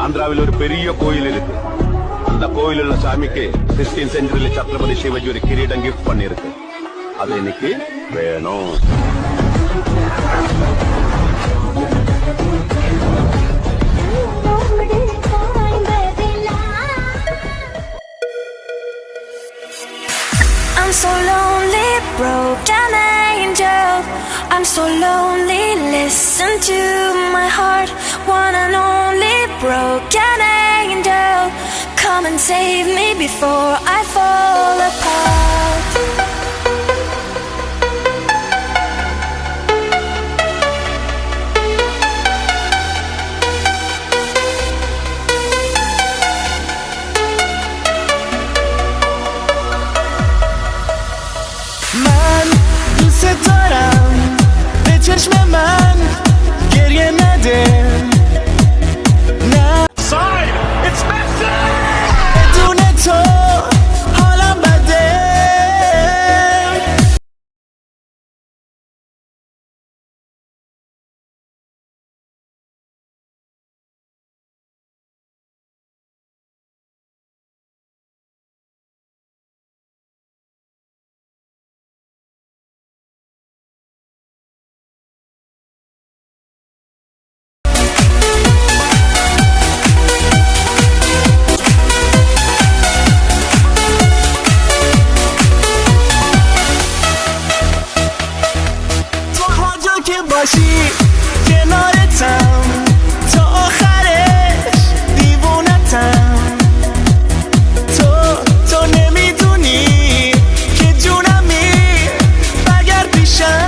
ஆந்திராவில் ஒரு பெரிய கோயில் இருக்கு. அந்த கோயிலுள்ள சாமிக்கு 16th centuryல சத்ரபதி சிவாஜி ஒரு கிரீடம் கிஃப்ட் பண்ணிருக்கு. அது இன்னைக்கு வேணும். I'm so lonely, broken angel. I'm so lonely, listen to my heart. One and only broken angel. Come and save me before I fall apart. من دوست دارم به چشم من گریه نده نه بدون تو حالم بده که باشی کنارتم تا آخرش دیوونتم تو نمیدونی که جونمی برگرد پیشم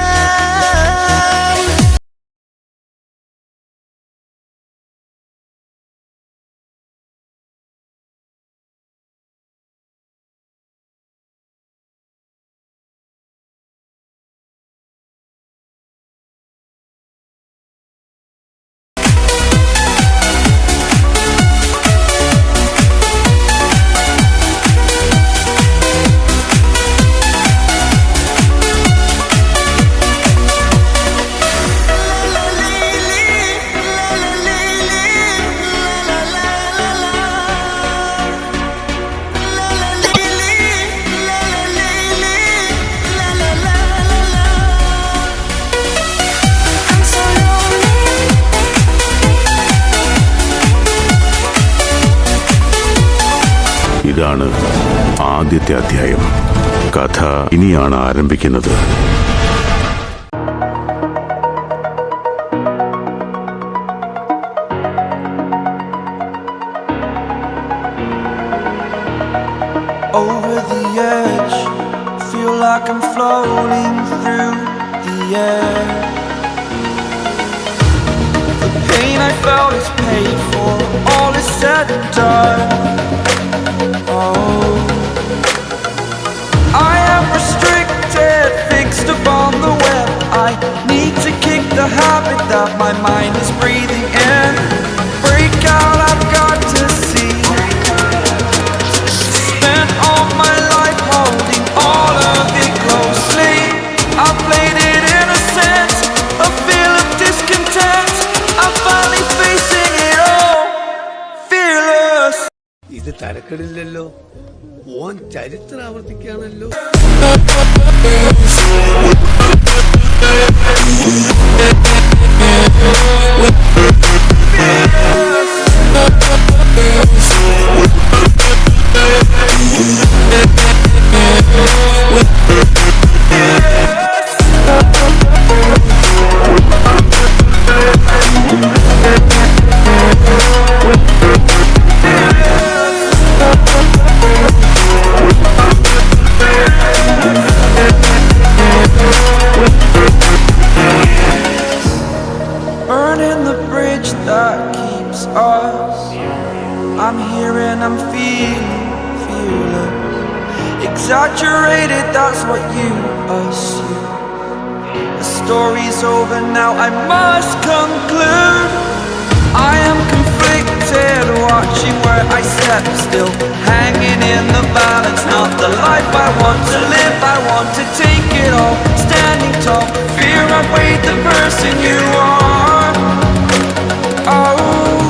ഇതാണ് ആദ്യത്തെ അധ്യായം. കഥ ഇനിയാണ് ആരംഭിക്കുന്നത്. Over the edge, feel like I'm floating through the air. The pain I felt is paid for, all is said and done. Oh, I am restricted, fixed upon the web. I need to kick the habit that my mind is breathing in. Break out, I've got to see. Spent all my life holding all of it closely. I played it innocent, a feel of discontent. I'm finally facing it all, fearless. ഇത് തരക്കെടില്ലല്ലോ, ഓൻ ചരിത്രം ആവർത്തിക്കുകയാണല്ലോ. Burning the bridge that keeps us. I'm here and I'm feeling fearless. Exaggerated, that's what you assume. The story's over now, I must conclude. I am conflicted, watching where I step still, hanging in the balance. Not the life I want to live, I want to take it all. Standing tall, fear I weighed the person you are. Oh,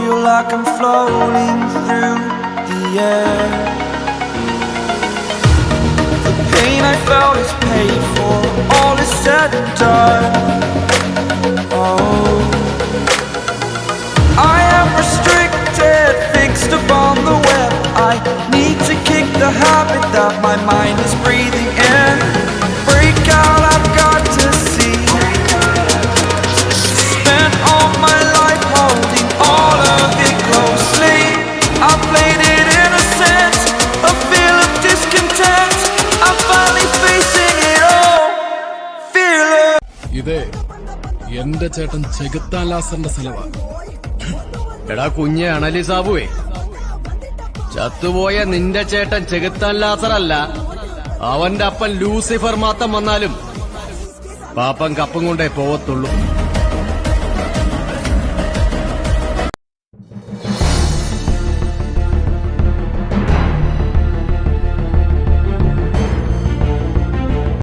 feel like I'm floating through the air. The pain I felt is paid for, all is said and done. Oh, I am restricted, fixed upon the web. I need to kick the habit that my mind is breathing in. Break out, I've got to see. Spent all my life holding all of it closely. I played it innocent, a feel of discontent. I'm finally facing it all, fearless. ഇതേ എന്റെ ചേട്ടൻ ചെകുത്താൻ ലാസറിന്റെ സ്ഥലമാണ്. എടാ കുഞ്ഞെ അണലി സാബുവേ, ചത്തുപോയ നിന്റെ ചേട്ടൻ ചെകുത്താൻ ലാസറല്ല, അവന്റെ അപ്പൻ ലൂസിഫർ മാത്രം വന്നാലും പാപ്പൻ കപ്പും കൊണ്ടേ പോവത്തുള്ളൂ.